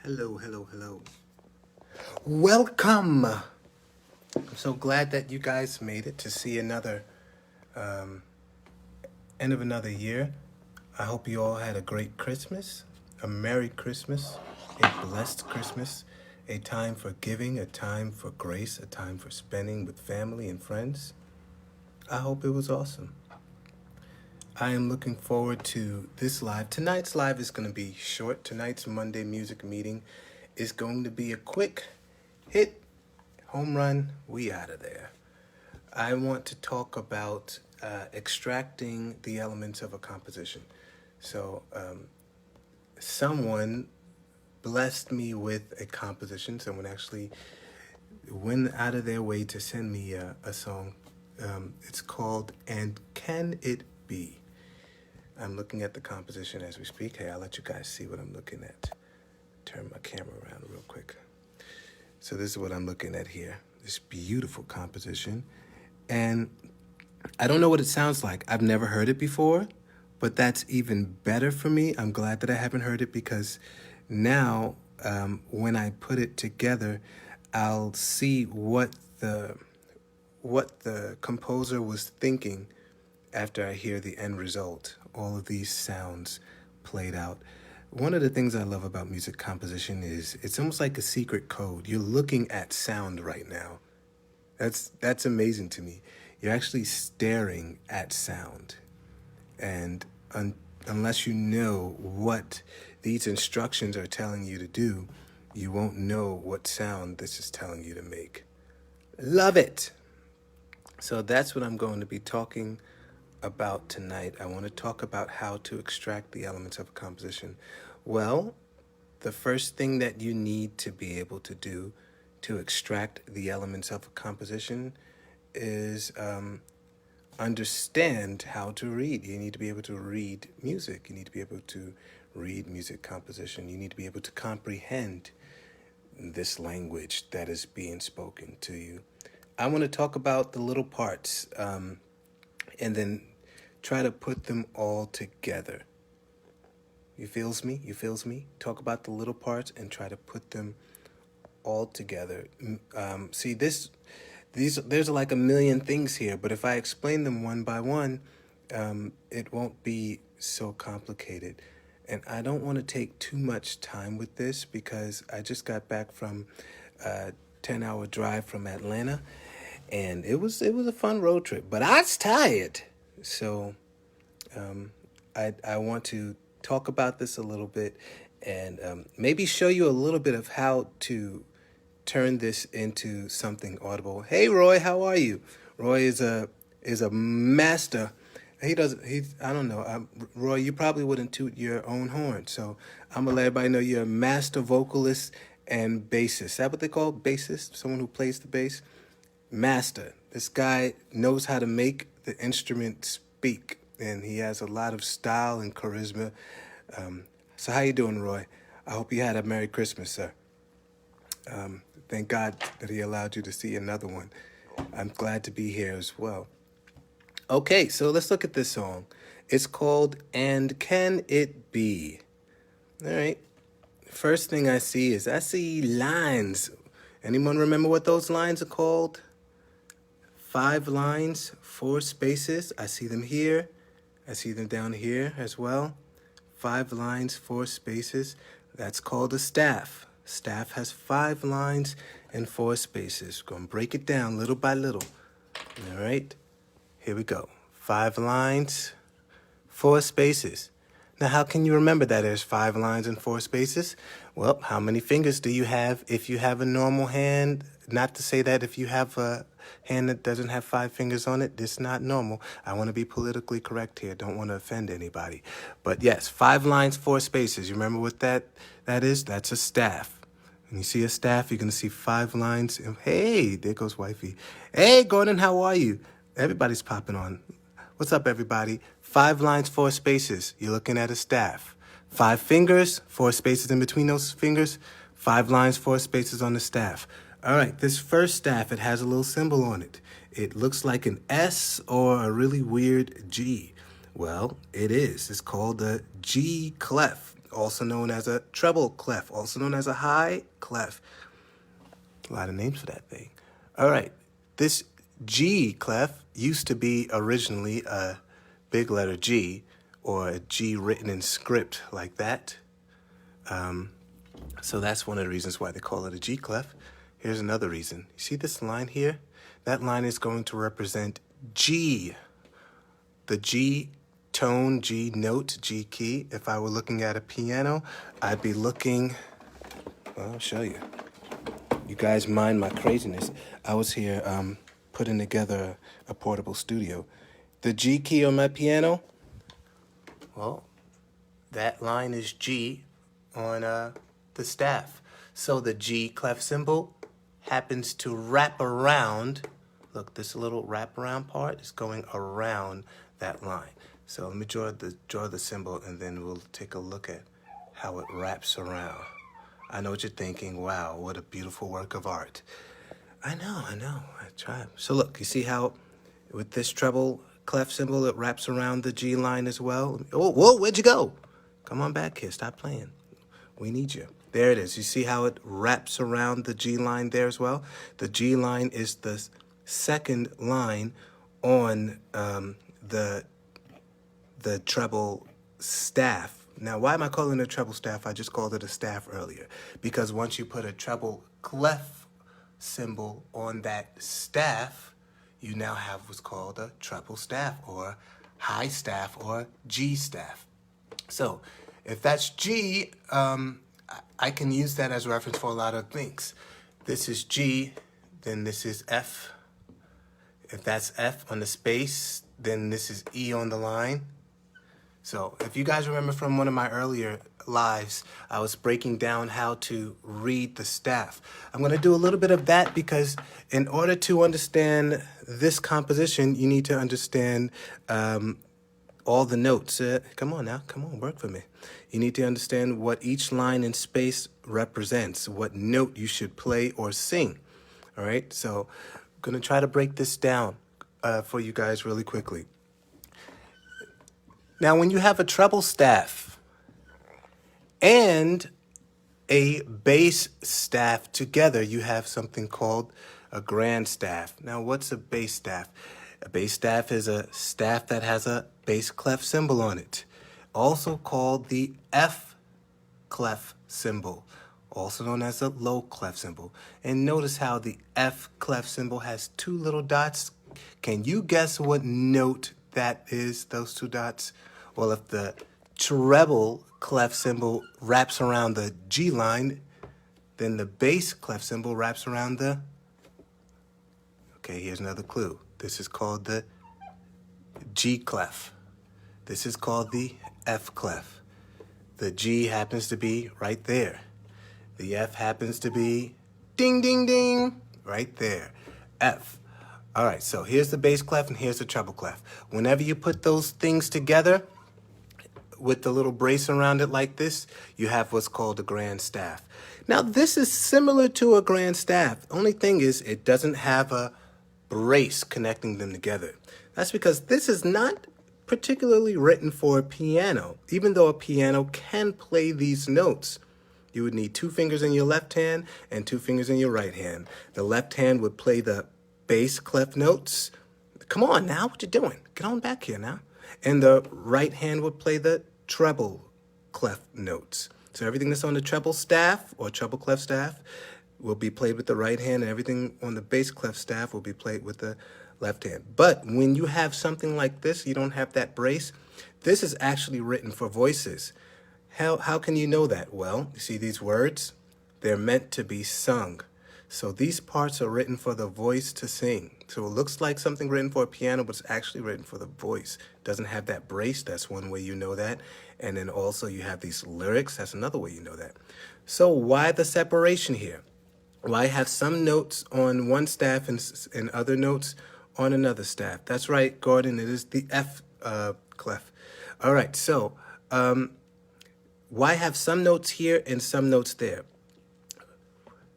Hello, hello, hello. Welcome. I'm so glad that you guys made it to see another end of another year. I hope you all had a great Christmas, a Merry Christmas, a blessed Christmas, a time for giving, a time for grace, a time for spending with family and friends. I hope it was awesome. I am looking forward to this live. Tonight's live is going to be short. Tonight's Monday music meeting is going to be a quick hit, home run, we out of there. I want to talk about extracting the elements of a composition. So, someone blessed me with a composition. Someone actually went out of their way to send me a song. It's called And Can It Be? I'm looking at the composition as we speak. Hey, I'll let you guys see what I'm looking at. Turn my camera around real quick. So this is what I'm looking at here. This beautiful composition. And I don't know what it sounds like. I've never heard it before, but that's even better for me. I'm glad that I haven't heard it because now when I put it together, I'll see what the composer was thinking after I hear the end result, all of these sounds played out. One of the things I love about music composition is it's almost like a secret code. You're looking at sound right now. That's amazing to me. You're actually staring at sound. And unless you know what these instructions are telling you to do, you won't know what sound this is telling you to make. Love it. So that's what I'm going to be talking about tonight. I want to talk about how to extract the elements of a composition. Well, the first thing that you need to be able to do to extract the elements of a composition is understand how to read. You need to be able to read music. You need to be able to read music composition. You need to be able to comprehend this language that is being spoken to you. I want to talk about the little parts and then try to put them all together. You feels me? You feels me? Talk about the little parts and try to put them all together. See, there's like a million things here, but if I explain them one by one, it won't be so complicated. And I don't want to take too much time with this because I just got back from a 10-hour drive from Atlanta, and it was a fun road trip, but I was tired. So I want to talk about this a little bit and maybe show you a little bit of how to turn this into something audible. Hey, Roy, how are you? Roy is a master. I don't know. Roy, you probably wouldn't toot your own horn. So I'm going to let everybody know you're a master vocalist and bassist. Is that what they call bassist? Someone who plays the bass? Master. This guy knows how to make the instrument speak, and he has a lot of style and charisma. So how you doing, Roy? I hope you had a Merry Christmas, sir. Thank God that he allowed you to see another one. I'm glad to be here as well. Okay, so let's look at this song. It's called And Can It Be? All right. First thing I see lines. Anyone remember what those lines are called? 5 lines, 4 spaces. I see them here. I see them down here as well. 5 lines, 4 spaces. That's called a staff. Staff has 5 lines and 4 spaces. We're going to break it down little by little. All right, here we go. 5 lines, 4 spaces. Now, how can you remember that there's 5 lines and 4 spaces? Well, how many fingers do you have if you have a normal hand? Not to say that if you have a hand that doesn't have 5 fingers on it, it's not normal. I want to be politically correct here. Don't want to offend anybody. But yes, 5 lines, 4 spaces. You remember what that is? That's a staff. When you see a staff, you're going to see 5 lines. Hey, there goes wifey. Hey, Gordon, how are you? Everybody's popping on. What's up, everybody? 5 lines, 4 spaces. You're looking at a staff. 5 fingers, 4 spaces in between those fingers. 5 lines, 4 spaces on the staff. All right, this first staff, it has a little symbol on it. It looks like an S or a really weird G. Well, it is. It's called the G clef, also known as a treble clef, also known as a high clef. A lot of names for that thing. All right, this G clef used to be originally a big letter G, or a G written in script like that. So that's one of the reasons why they call it a G clef. Here's another reason. You see this line here? That line is going to represent G, the G tone, G note, G key. If I were looking at a piano, I'd be looking, well, I'll show you. You guys mind my craziness. I was here putting together a portable studio. The G key on my piano, well, that line is G on the staff. So the G clef symbol happens to wrap around. Look, this little wraparound part is going around that line. So let me draw the symbol, and then we'll take a look at how it wraps around. I know what you're thinking. Wow, what a beautiful work of art. I know. I tried. So look, you see how with this treble clef symbol, it wraps around the G line as well? Oh, whoa, where'd you go? Come on back here. Stop playing. We need you. There it is. You see how it wraps around the G line there as well? The G line is the second line on the treble staff. Now, why am I calling it a treble staff? I just called it a staff earlier. Because once you put a treble clef symbol on that staff, you now have what's called a treble staff, or high staff, or G staff. So if that's G, I can use that as a reference for a lot of things. This is G, then this is F. If that's F on the space, then this is E on the line. So if you guys remember from one of my earlier lives, I was breaking down how to read the staff. I'm going to do a little bit of that because in order to understand this composition, you need to understand all the notes. Come on now, come on, work for me. You need to understand what each line in space represents, what note you should play or sing. All right, so I'm going to try to break this down for you guys really quickly. Now, when you have a treble staff and a bass staff together, you have something called a grand staff. Now, what's a bass staff? A bass staff is a staff that has a bass clef symbol on it, also called the F clef symbol, also known as the low clef symbol. And notice how the F clef symbol has two little dots. Can you guess what note that is, those two dots? Well, if the treble clef symbol wraps around the G line, then the bass clef symbol wraps around the... Okay, here's another clue. This is called the G clef. This is called the F clef. The G happens to be right there. The F happens to be ding, ding, ding, right there. F. All right, so here's the bass clef and here's the treble clef. Whenever you put those things together with the little brace around it like this, you have what's called a grand staff. Now, this is similar to a grand staff. Only thing is it doesn't have a brace connecting them together. That's because this is not particularly written for a piano. Even though a piano can play these notes, you would need 2 fingers in your left hand and 2 fingers in your right hand. The left hand would play the bass clef notes. Come on now, what you doing? Get on back here now. And the right hand would play the treble clef notes. So everything that's on the treble staff or treble clef staff will be played with the right hand, and everything on the bass clef staff will be played with the left hand. But when you have something like this, you don't have that brace, this is actually written for voices. How can you know that? Well, you see these words? They're meant to be sung. So these parts are written for the voice to sing. So it looks like something written for a piano, but it's actually written for the voice. It doesn't have that brace. That's one way you know that. And then also you have these lyrics. That's another way you know that. So why the separation here? Why have some notes on one staff and other notes on another staff? That's right, Gordon. It is the F clef. All right, so why have some notes here and some notes there?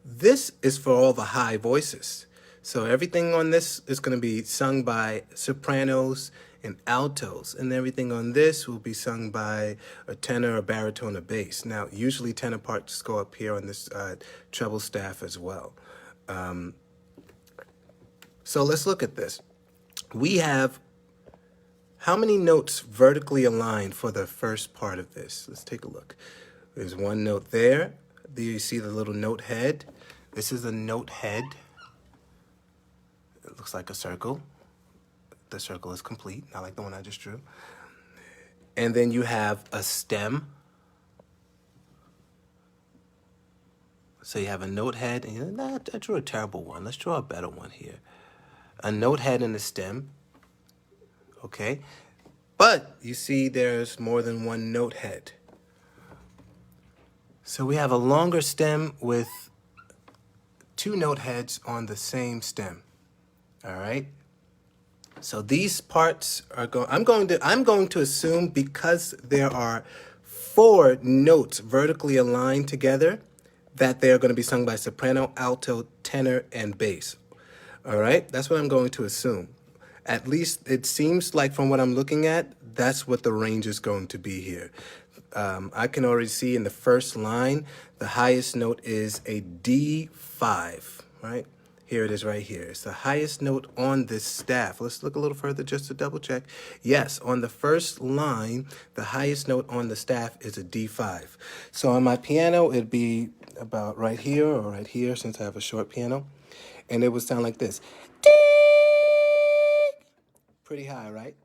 This is for all the high voices. So everything on this is going to be sung by sopranos and altos. And everything on this will be sung by a tenor, a baritone, a bass. Now, usually tenor parts go up here on this treble staff as well. So let's look at this. We have how many notes vertically aligned for the first part of this? Let's take a look. There's one note there. Do you see the little note head? This is a note head. It looks like a circle. The circle is complete, not like the one I just drew. And then you have a stem. So you have a note head, and I drew a terrible one. Let's draw a better one here. A note head and a stem. Okay, but you see there's more than one note head. So we have a longer stem with two note heads on the same stem. All right. So these parts are I'm going to assume, because there are 4 notes vertically aligned together, that they are going to be sung by soprano, alto, tenor, and bass. All right, that's what I'm going to assume. At least it seems like from what I'm looking at, that's what the range is going to be here. I can already see in the first line, the highest note is a D5, right? Here it is right here. It's the highest note on this staff. Let's look a little further just to double check. Yes, on the first line, the highest note on the staff is a D5. So on my piano, it'd be about right here or right here, since I have a short piano. And it would sound like this. Pretty high, right?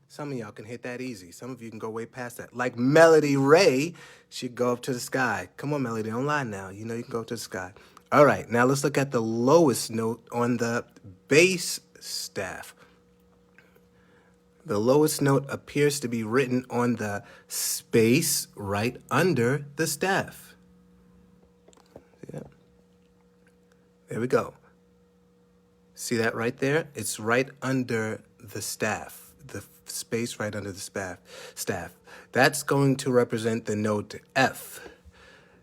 Some of y'all can hit that easy. Some of you can go way past that. Like Melody Ray, she'd go up to the sky. Come on, Melody, don't lie now. You know you can go up to the sky. All right, now let's look at the lowest note on the bass staff. The lowest note appears to be written on the space right under the staff. Yeah. There we go. See that right there? It's right under the staff, the space right under the staff. That's going to represent the note F.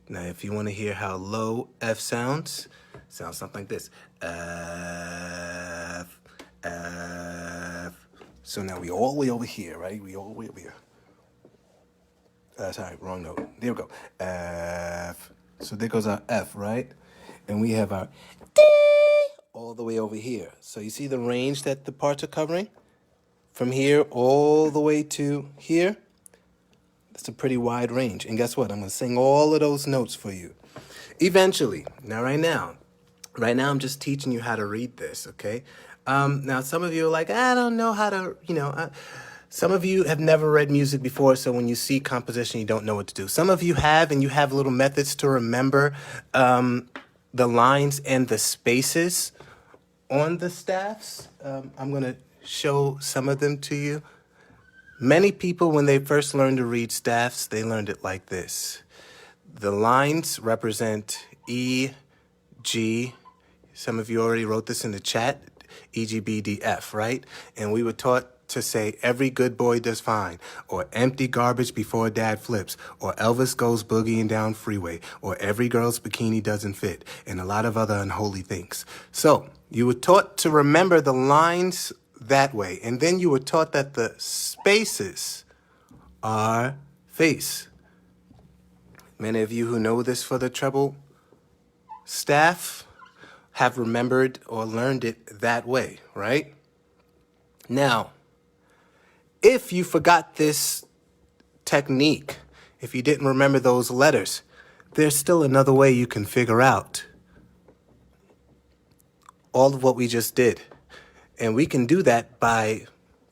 Now, if you want to hear how low F sounds something like this. F, F. So now we all the way over here, right? We all the way over here. Sorry, wrong note. There we go. F. So there goes our F, right? And we have our D all the way over here. So you see the range that the parts are covering? From here all the way to here. That's a pretty wide range. And guess what? I'm going to sing all of those notes for you. Eventually. Now, right now I'm just teaching you how to read this, okay? Now, some of you are like, I don't know how to, some of you have never read music before, so when you see composition, you don't know what to do. Some of you have, and you have little methods to remember the lines and the spaces on the staffs. I'm going to show some of them to you. Many people, when they first learned to read staffs, they learned it like this. The lines represent E, G. Some of you already wrote this in the chat. E, G, B, D, F, right? And we were taught to say, every good boy does fine, or empty garbage before dad flips, or Elvis goes boogieing down freeway, or every girl's bikini doesn't fit, and a lot of other unholy things. So you were taught to remember the lines that way. And then you were taught that the spaces are face. Many of you who know this for the treble staff have remembered or learned it that way, right? Now, if you forgot this technique, if you didn't remember those letters, there's still another way you can figure out all of what we just did. And we can do that by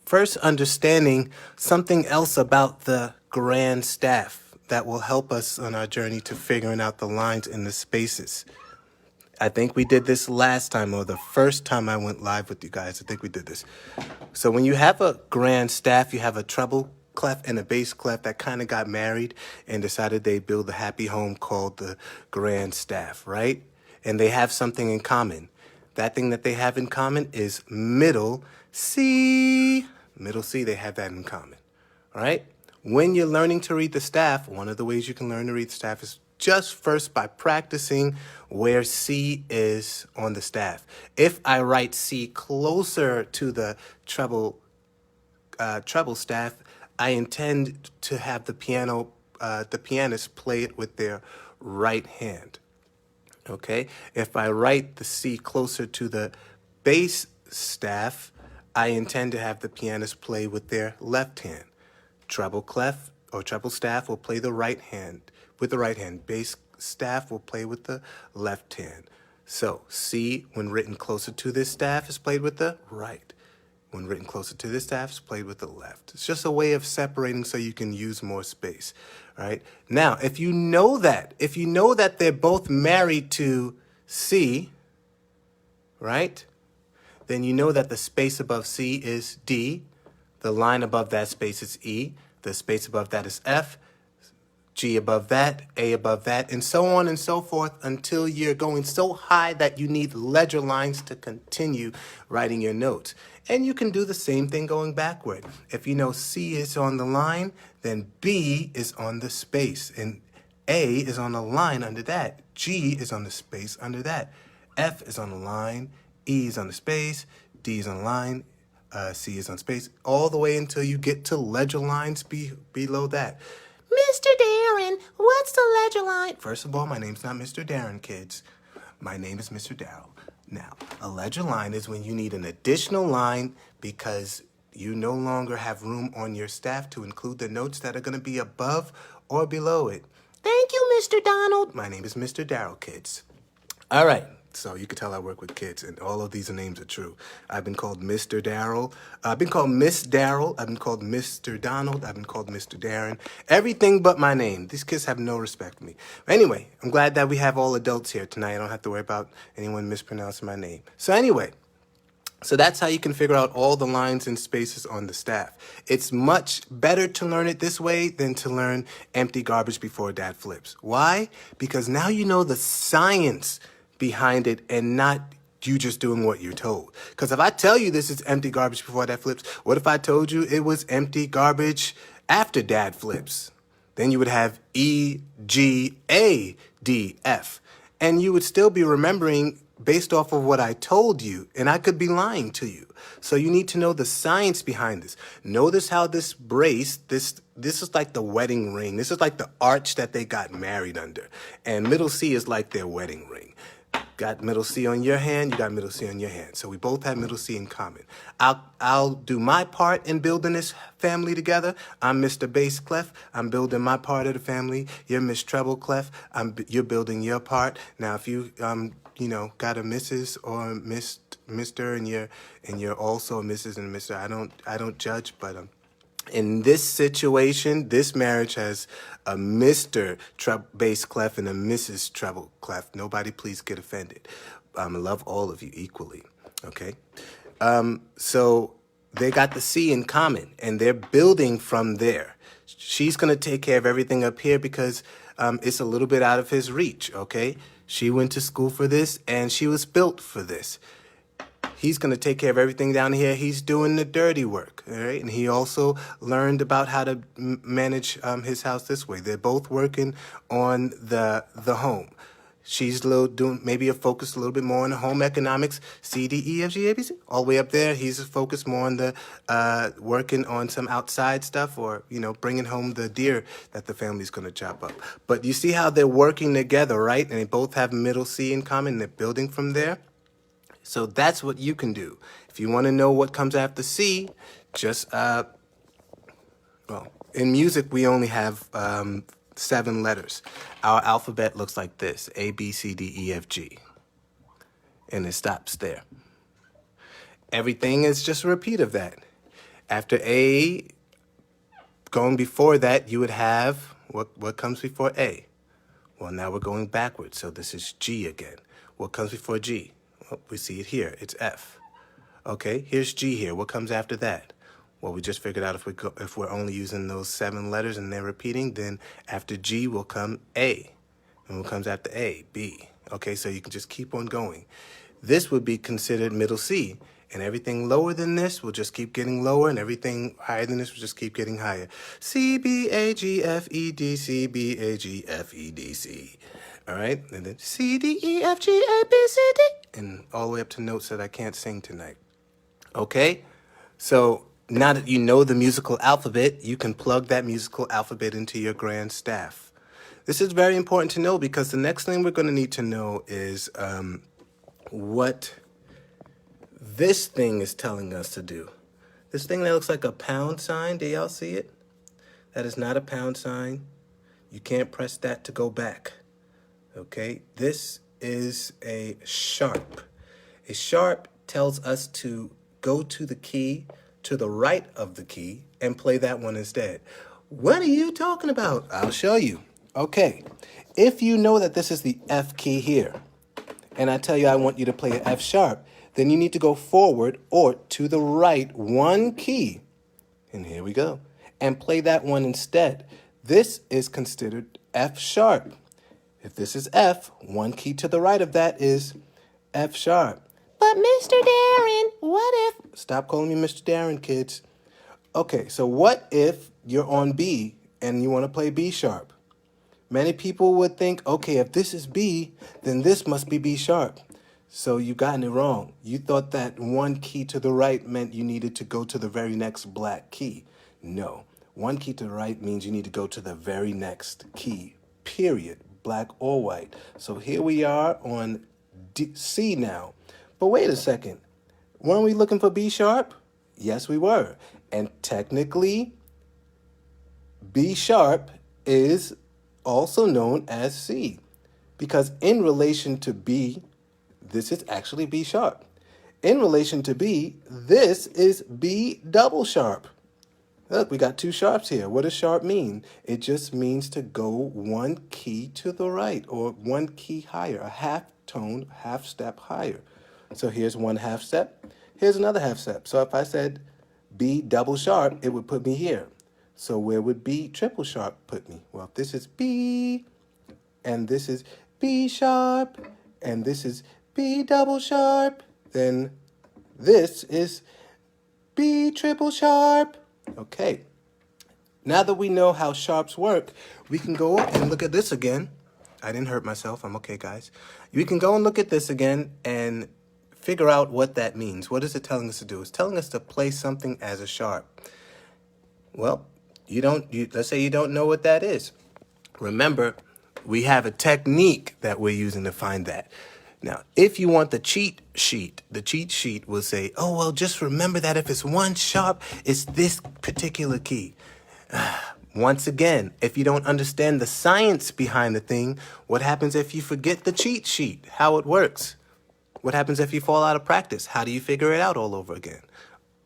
first understanding something else about the grand staff that will help us on our journey to figuring out the lines and the spaces. I think we did this last time, or the first time I went live with you guys. I think we did this. So when you have a grand staff, you have a treble clef and a bass clef that kind of got married and decided they'd build a happy home called the grand staff, right? And they have something in common. That thing that they have in common is middle C. Middle C, they have that in common, all right? When you're learning to read the staff, one of the ways you can learn to read the staff is just first by practicing where C is on the staff. If I write C closer to the treble staff, I intend to have the pianist play it with their right hand. Okay, if I write the C closer to the bass staff, I intend to have the pianist play with their left hand. Treble clef or treble staff will play the right hand with the right hand. Bass staff will play with the left hand. So C, when written closer to this staff, is played with the right. When written closer to this staff, it's played with the left. It's just a way of separating so you can use more space, right? Now, if you know that they're both married to C, right? Then you know that the space above C is D, the line above that space is E, the space above that is F, G above that, A above that, and so on and so forth until you're going so high that you need ledger lines to continue writing your notes. And you can do the same thing going backward. If you know C is on the line, then B is on the space, and A is on the line under that. G is on the space under that. F is on the line, E is on the space, D is on the line, C is on space, all the way until you get to ledger lines below that. Mr. Darren, what's the ledger line? First of all, my name's not Mr. Darren, kids. My name is Mr. Darrell. Now, a ledger line is when you need an additional line because you no longer have room on your staff to include the notes that are going to be above or below it. Thank you, Mr. Donald. My name is Mr. Darrell, kids. All right. So you can tell I work with kids, and all of these names are true. I've been called Mr. Darrell. I've been called Miss Darrell. I've been called Mr. Donald. I've been called Mr. Darren. Everything but my name. These kids have no respect for me. Anyway, I'm glad that we have all adults here tonight. I don't have to worry about anyone mispronouncing my name. So anyway, so that's how you can figure out all the lines and spaces on the staff. It's much better to learn it this way than to learn empty garbage before dad flips. Why? Because now you know the science behind it and not you just doing what you're told. Because if I tell you this is empty garbage before dad flips, what if I told you it was empty garbage after dad flips? Then you would have E, G, A, D, F. And you would still be remembering based off of what I told you, and I could be lying to you. So you need to know the science behind this. Notice how this brace, this is like the wedding ring. This is like the arch that they got married under. And middle C is like their wedding ring. Got middle C on your hand, you got middle C on your hand. So we both have middle C in common. I'll do my part in building this family together. I'm Mr. Bass Clef. I'm building my part of the family. You're Miss Treble Clef. You're building your part. Now, if you got a Mrs. or Mr. and you're also a Mrs. and Mr. I don't judge, but in this situation, this marriage has a Mr. Bass Clef and a Mrs. Treble Clef. Nobody please get offended. I love all of you equally, okay? So they got the C in common, and they're building from there. She's going to take care of everything up here because it's a little bit out of his reach, okay? She went to school for this, and she was built for this. He's going to take care of everything down here. He's doing the dirty work, all right? And he also learned about how to manage his house this way. They're both working on the home. She's doing maybe a focus a little bit more on the home economics, C, D, E, F, G, A, B, C, all the way up there. He's focused more on the working on some outside stuff or, bringing home the deer that the family's going to chop up. But you see how they're working together, right? And they both have middle C in common, and they're building from there. So that's what you can do. If you want to know what comes after C, just, in music, we only have 7 letters. Our alphabet looks like this, A, B, C, D, E, F, G. And it stops there. Everything is just a repeat of that. After A, going before that, you would have, what comes before A? Well, now we're going backwards, so this is G again. What comes before G? Well, we see it here. It's F. Okay, here's G here. What comes after that? Well, we just figured out if we're only using those 7 letters and they're repeating, then after G will come A. And what comes after A? B. Okay, so you can just keep on going. This would be considered middle C. And everything lower than this will just keep getting lower, and everything higher than this will just keep getting higher. C, B, A, G, F, E, D, C, B, A, G, F, E, D, C. All right? And then C, D, E, F, G, A, B, C, D. And all the way up to notes that I can't sing tonight. Okay? So now that you know the musical alphabet, you can plug that musical alphabet into your grand staff. This is very important to know because the next thing we're going to need to know is what this thing is telling us to do. This thing that looks like a pound sign, do y'all see it? That is not a pound sign. You can't press that to go back. Okay, this is a sharp. A sharp tells us to go to the key to the right of the key and play that one instead. What are you talking about? I'll show you. Okay, if you know that this is the F key here, and I tell you I want you to play an F sharp, then you need to go forward or to the right one key, and here we go, and play that one instead. This is considered F sharp. If this is F, one key to the right of that is F sharp. But Mr. Darren, what if... Stop calling me Mr. Darren, kids. Okay, so what if you're on B and you want to play B sharp? Many people would think, okay, if this is B, then this must be B sharp. So you've gotten it wrong. You thought that one key to the right meant you needed to go to the very next black key. No, one key to the right means you need to go to the very next key, period, black or white. So here we are on C now. But wait a second, weren't we looking for B sharp? Yes, we were. And technically, B sharp is also known as C, because in relation to B, this is actually B sharp. In relation to B, this is B double sharp. Look, we got two sharps here. What does sharp mean? It just means to go one key to the right or one key higher, a half tone, half step higher. So here's one half step. Here's another half step. So if I said B double sharp, it would put me here. So where would B triple sharp put me? Well, if this is B, and this is B sharp, and this is B double sharp, then this is B triple sharp. Okay. Now that we know how sharps work, we can go and look at this again. I didn't hurt myself. I'm okay, guys. We can go and look at this again and figure out what that means. What is it telling us to do? It's telling us to play something as a sharp. Well, let's say you don't know what that is. Remember, we have a technique that we're using to find that. Now, if you want the cheat sheet will say, oh, well, just remember that if it's one sharp, it's this particular key. Once again, if you don't understand the science behind the thing, what happens if you forget the cheat sheet, how it works? What happens if you fall out of practice? How do you figure it out all over again?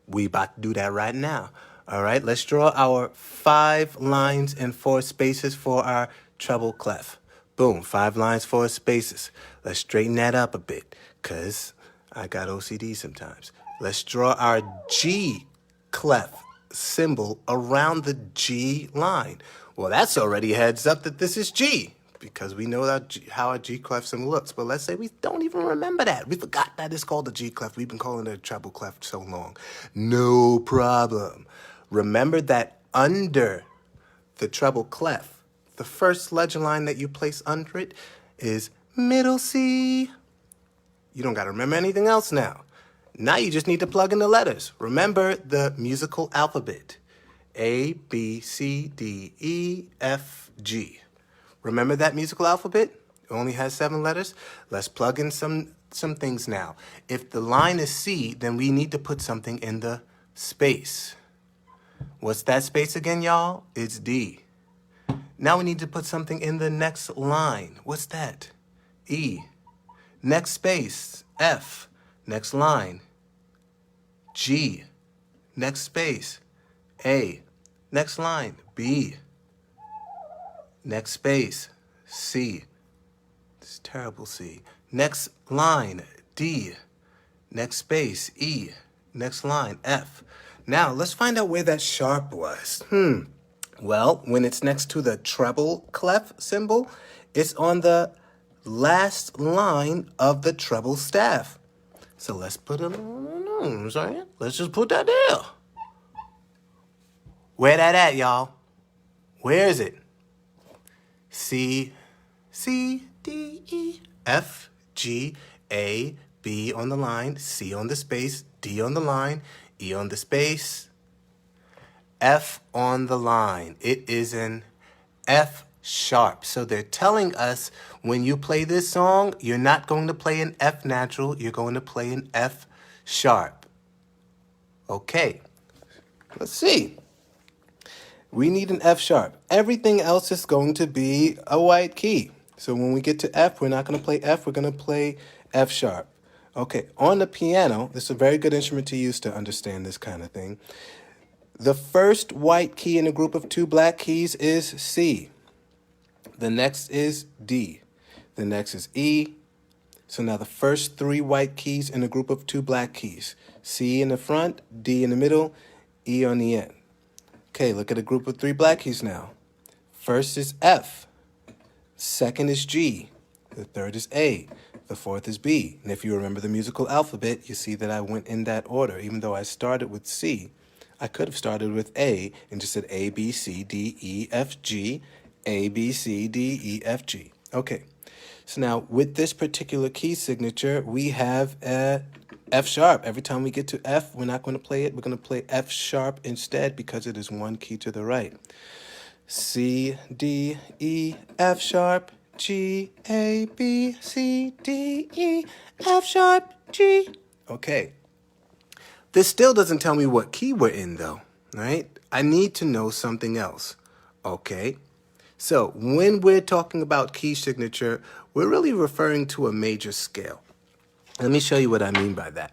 We about to do that right now. All right, let's draw our 5 lines and 4 spaces for our treble clef. Boom, 5 lines, 4 spaces. Let's straighten that up a bit, because I got OCD sometimes. Let's draw our G clef symbol around the G line. Well, that's already a heads up that this is G, because we know that how a G clef symbol looks. But let's say we don't even remember that. We forgot that it's called a G clef. We've been calling it a treble clef so long. No problem. Remember that under the treble clef, the first legend line that you place under it is middle C. You don't got to remember anything else now. Now you just need to plug in the letters. Remember the musical alphabet. A, B, C, D, E, F, G. Remember that musical alphabet? It only has 7 letters. Let's plug in some things now. If the line is C, then we need to put something in the space. What's that space again, y'all? It's D. Now we need to put something in the next line. What's that? E. Next space, F. Next line, G. Next space, A. Next line, B. Next space, C. It's terrible, C. Next line, D. Next space, E. Next line, F. Now, let's find out where that sharp was. Well, when it's next to the treble clef symbol, it's on the last line of the treble staff. So let's put it on. Let's just put that there. Where that at, y'all? Where is it? C, D, E, F, G, A, B on the line, C on the space, D on the line, E on the space, F on the line. It is an F sharp. So they're telling us when you play this song, you're not going to play an F natural, you're going to play an F sharp. Okay, let's see. We need an F sharp. Everything else is going to be a white key. So when we get to F, we're not going to play F, we're going to play F sharp. Okay, on the piano, this is a very good instrument to use to understand this kind of thing. The first white key in a group of two black keys is C. The next is D. The next is E. So now the first three white keys in a group of two black keys. C in the front, D in the middle, E on the end. Okay, look at a group of three black keys now. First is F. Second is G. The third is A. The fourth is B. And if you remember the musical alphabet, you see that I went in that order. Even though I started with C, I could have started with A and just said A, B, C, D, E, F, G. A, B, C, D, E, F, G. Okay, so now with this particular key signature, we have a F sharp. Every time we get to F, we're not going to play it. We're going to play F sharp instead because it is one key to the right. C, D, E, F sharp, G, A, B, C, D, E, F sharp, G. Okay. This still doesn't tell me what key we're in, though, right? I need to know something else. Okay. So when we're talking about key signature, we're really referring to a major scale. Let me show you what I mean by that.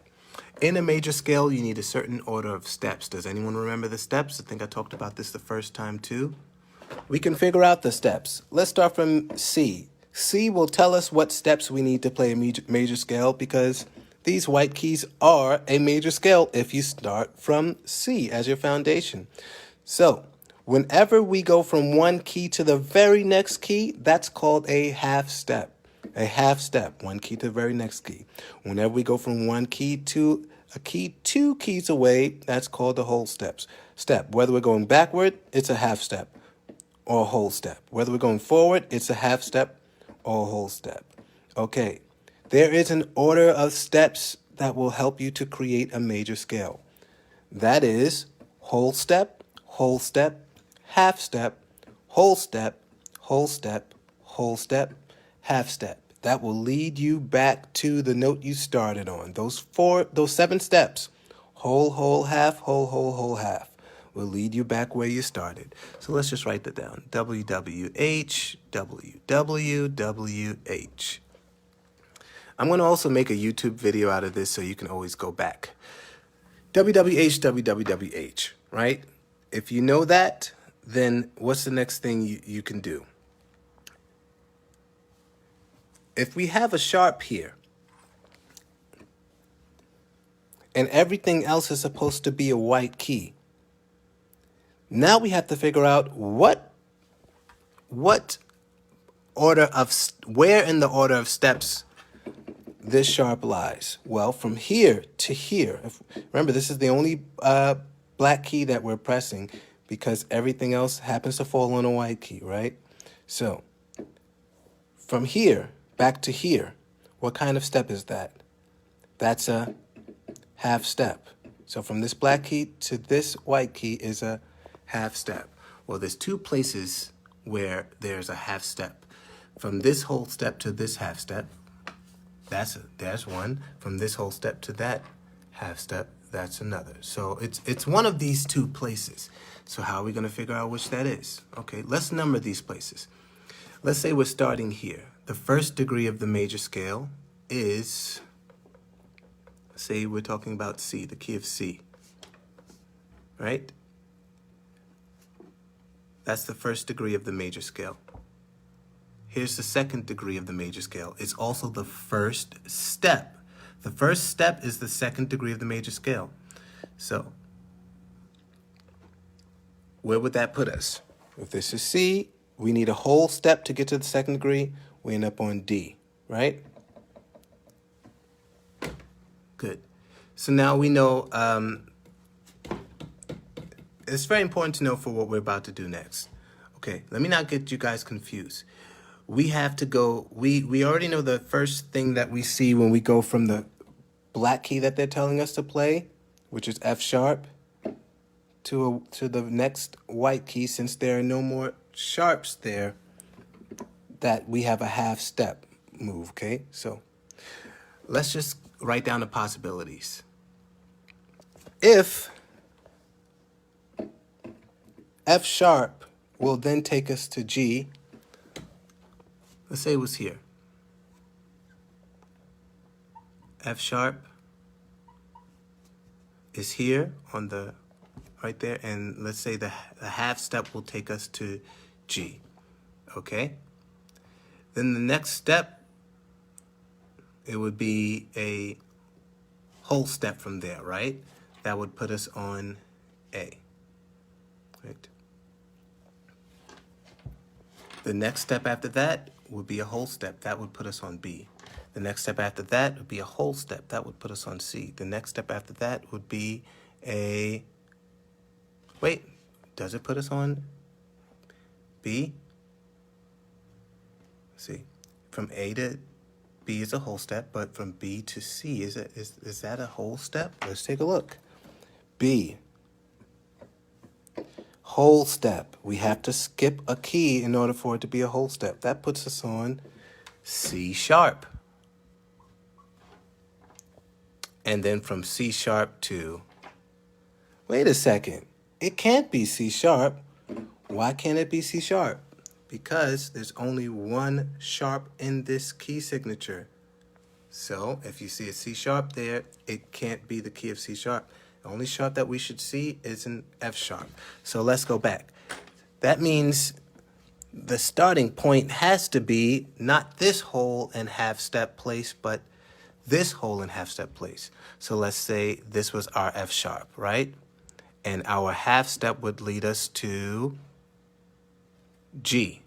In a major scale, you need a certain order of steps. Does anyone remember the steps? I think I talked about this the first time too. We can figure out the steps. Let's start from C. C will tell us what steps we need to play a major scale because these white keys are a major scale if you start from C as your foundation. So whenever we go from one key to the very next key, that's called a half step. A half step, one key to the very next key. Whenever we go from one key to a key 2 keys away, that's called the whole step. Whether we're going backward, it's a half step or a whole step. Whether we're going forward, it's a half step or a whole step. Okay, there is an order of steps that will help you to create a major scale. That is whole step, half step, whole step, whole step, whole step, half step. That will lead you back to the note you started on. Those 7 steps, whole, half, whole, half, will lead you back where you started. So let's just write that down. WWH, WWWH. I'm going to also make a YouTube video out of this so you can always go back. WWH, WWWH, right? If you know that, then what's the next thing you can do? If we have a sharp here, and everything else is supposed to be a white key, now we have to figure out where in the order of steps this sharp lies. Well, from here to here, remember this is the only black key that we're pressing because everything else happens to fall on a white key, right? So from here back to here, what kind of step is that? That's a half step. So from this black key to this white key is a half step. Well, there's 2 places where there's a half step. From this whole step to this half step, there's one. From this whole step to that half step, that's another. So it's one of these 2 places. So how are we going to figure out which that is? Okay, let's number these places. Let's say we're starting here. The first degree of the major scale is, say we're talking about C, the key of C, right? That's the first degree of the major scale. Here's the second degree of the major scale. It's also the first step. The first step is the second degree of the major scale. So where would that put us? If this is C, we need a whole step to get to the second degree. We end up on D, right? Good. So now we know, it's very important to know for what we're about to do next. Okay, let me not get you guys confused. We have to go, we already know the first thing that we see when we go from the black key that they're telling us to play, which is F sharp, to the next white key, since there are no more sharps there, that we have a half step move, okay? So let's just write down the possibilities. If F sharp will then take us to G, let's say it was here. F sharp is here on the right there, and let's say the half step will take us to G, okay? Then the next step, it would be a whole step from there, right? That would put us on A, right? The next step after that would be a whole step. That would put us on B. The next step after that would be a whole step. That would put us on C. The next step after that would be a... Wait, does it put us on B? See, from A to B is a whole step, but from B to C, is that a whole step? Let's take a look. B, whole step. We have to skip a key in order for it to be a whole step. That puts us on C sharp. And then from C sharp to, wait a second, it can't be C sharp. Why can't it be C sharp? Because there's only one sharp in this key signature. So if you see a C sharp there, it can't be the key of C sharp. The only sharp that we should see is an F sharp. So let's go back. That means the starting point has to be not this whole and half step place, but this whole and half step place. So let's say this was our F sharp, right? And our half step would lead us to G.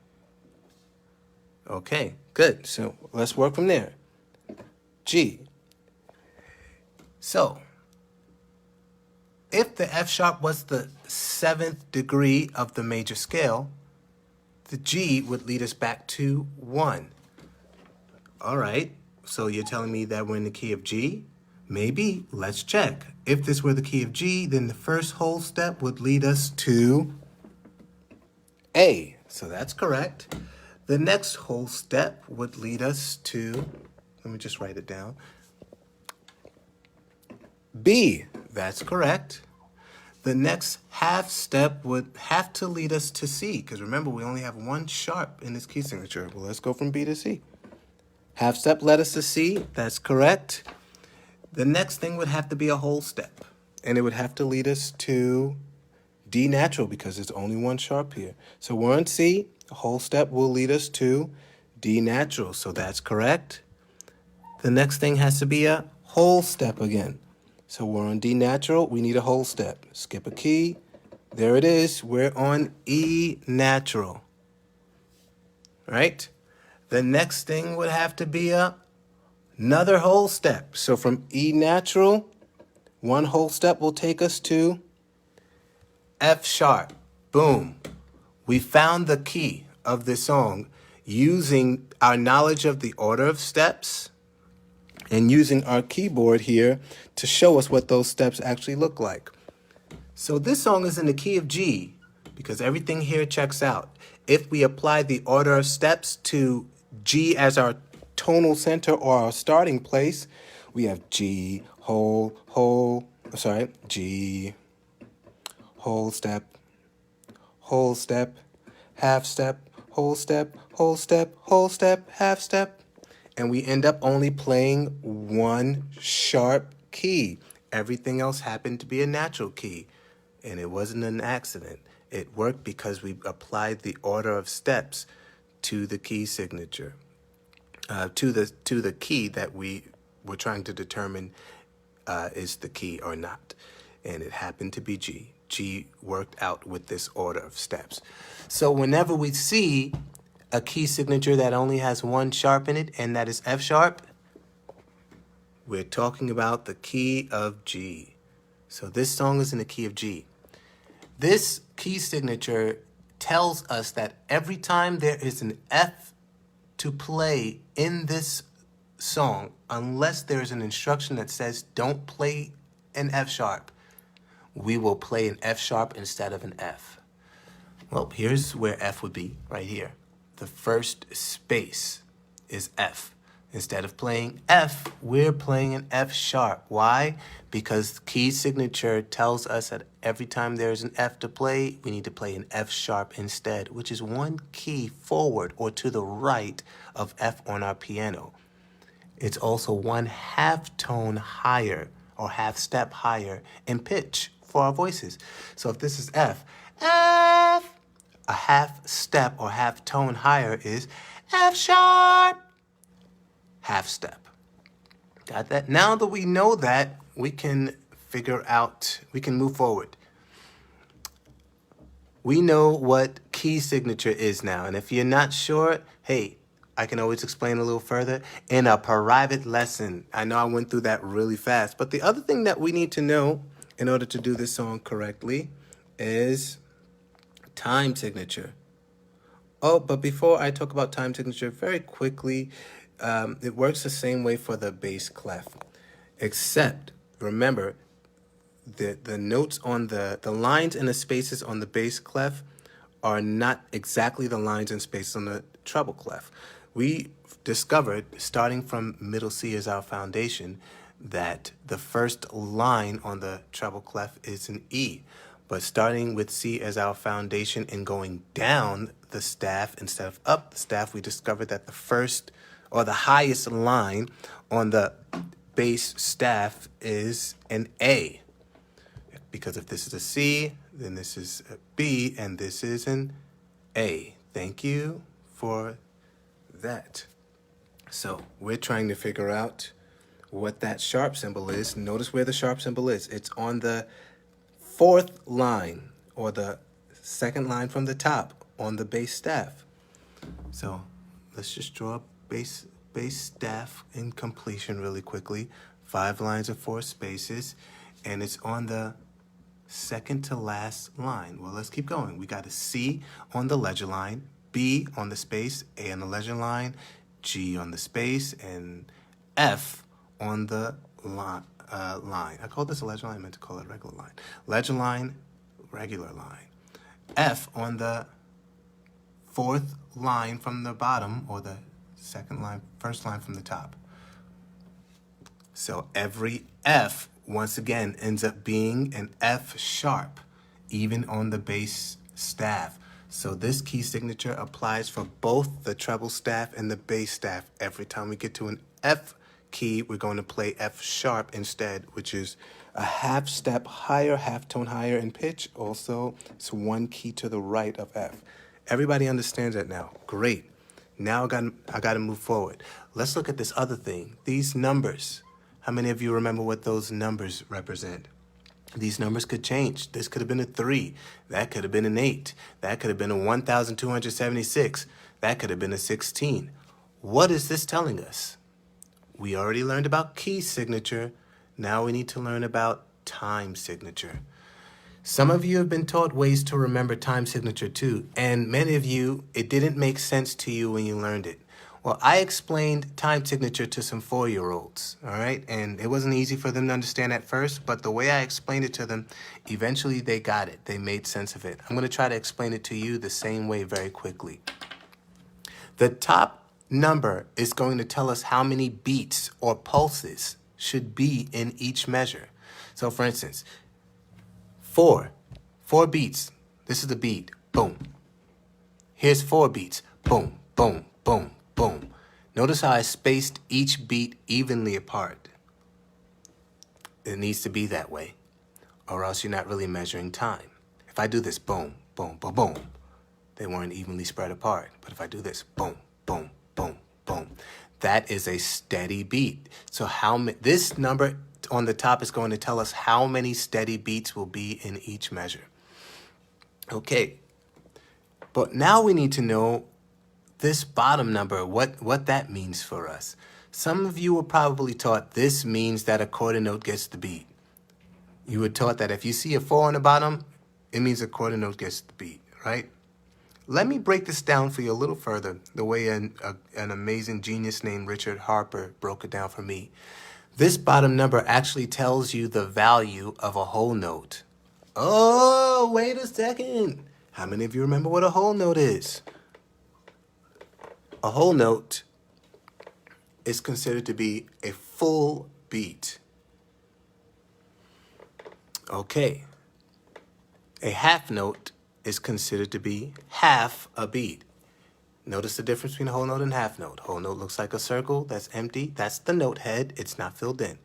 Okay, good. So let's work from there. G. So if the F sharp was the 7th degree of the major scale, the G would lead us back to 1. All right, so you're telling me that we're in the key of G? Maybe. Let's check. If this were the key of G, then the first whole step would lead us to A. So that's correct. The next whole step would lead us to, let me just write it down, B. That's correct. The next half step would have to lead us to C, because remember, we only have one sharp in this key signature. Well, let's go from B to C. Half step led us to C. That's correct. The next thing would have to be a whole step, and it would have to lead us to D natural, because there's only one sharp here. So we're on C. A whole step will lead us to D natural, so that's correct. The next thing has to be a whole step again. So we're on D natural, we need a whole step. Skip a key. There it is. We're on E natural. Right? The next thing would have to be another whole step. So from E natural, one whole step will take us to F sharp. Boom. We found the key of this song using our knowledge of the order of steps and using our keyboard here to show us what those steps actually look like. So this song is in the key of G because everything here checks out. If we apply the order of steps to G as our tonal center or our starting place, we have G, G, whole step, half step, whole step, whole step, whole step, half step. And we end up only playing one sharp key. Everything else happened to be a natural key. And it wasn't an accident. It worked because we applied the order of steps to the key signature, to the key that we were trying to determine is the key or not. And it happened to be G. G worked out with this order of steps. So whenever we see a key signature that only has one sharp in it, and that is F sharp, We're talking about the key of G. So this song is in the key of G. This key signature tells us that every time there is an F to play in this song, unless there's an instruction that says don't play an F sharp, we will play an F sharp instead of an F. Well, here's where F would be, right here. The first space is F. Instead of playing F, we're playing an F sharp. Why? Because key signature tells us that every time there's an F to play, we need to play an F sharp instead, which is one key forward or to the right of F on our piano. It's also one half tone higher or half step higher in pitch for our voices. So if this is F, F, a half step or half tone higher is F sharp, half step. Got that? Now that we know that, we can move forward. We know what key signature is now. And if you're not sure, hey, I can always explain a little further in a private lesson. I know I went through that really fast. But the other thing that we need to know in order to do this song correctly is time signature. Oh, but before I talk about time signature, very quickly, it works the same way for the bass clef. Except, remember, the notes on the lines and the spaces on the bass clef are not exactly the lines and spaces on the treble clef. We discovered, starting from middle C as our foundation, that the first line on the treble clef is an E. But starting with C as our foundation and going down the staff instead of up the staff, we discovered that the first or the highest line on the bass staff is an A. Because if this is a C, then this is a B, and this is an A. Thank you for that. So we're trying to figure out what that sharp symbol is. Notice where the sharp symbol is. It's on the fourth line, or the second line from the top on the bass staff. So let's just draw a bass staff in completion really quickly. 5 lines of 4 spaces, and it's on the second to last line. Well, let's keep going. We got a C on the ledger line, B on the space, A on the ledger line, G on the space, and F on the line. I called this a ledger line. I meant to call it a regular line. Ledger line, regular line. F on the fourth line from the bottom, or the first line from the top. So every F, once again, ends up being an F sharp, even on the bass staff. So this key signature applies for both the treble staff and the bass staff. Every time we get to an F key, we're going to play F sharp instead, which is a half step higher, half tone higher in pitch. Also, it's one key to the right of F. Everybody understands that now. Great. Now I got to move forward. Let's look at this other thing. These numbers. How many of you remember what those numbers represent? These numbers could change. This could have been a 3. That could have been an 8. That could have been a 1,276. That could have been a 16. What is this telling us? We already learned about key signature. Now we need to learn about time signature. Some of you have been taught ways to remember time signature too, and many of you, it didn't make sense to you when you learned it. Well, I explained time signature to some 4-year-olds, all right? And it wasn't easy for them to understand at first, but the way I explained it to them, eventually they got it. They made sense of it. I'm going to try to explain it to you the same way very quickly. The top number is going to tell us how many beats or pulses should be in each measure. So for instance, 4 beats. This is the beat. Boom. Here's 4 beats. Boom, boom, boom, boom. Notice how I spaced each beat evenly apart. It needs to be that way, or else you're not really measuring time. If I do this, boom, boom, boom, boom, they weren't evenly spread apart. But if I do this, boom, boom, boom, boom, that is a steady beat. So this number on the top is going to tell us how many steady beats will be in each measure. Okay, but now we need to know this bottom number, what that means for us. Some of you were probably taught this means that a quarter note gets the beat. You were taught that if you see a 4 on the bottom, it means a quarter note gets the beat, right? Let me break this down for you a little further, the way an amazing genius named Richard Harper broke it down for me. This bottom number actually tells you the value of a whole note. Oh, wait a second. How many of you remember what a whole note is? A whole note is considered to be a full beat. Okay. A half note is considered to be half a beat. Notice the difference between a whole note and half note. Whole note looks like a circle that's empty. That's the note head. It's not filled in.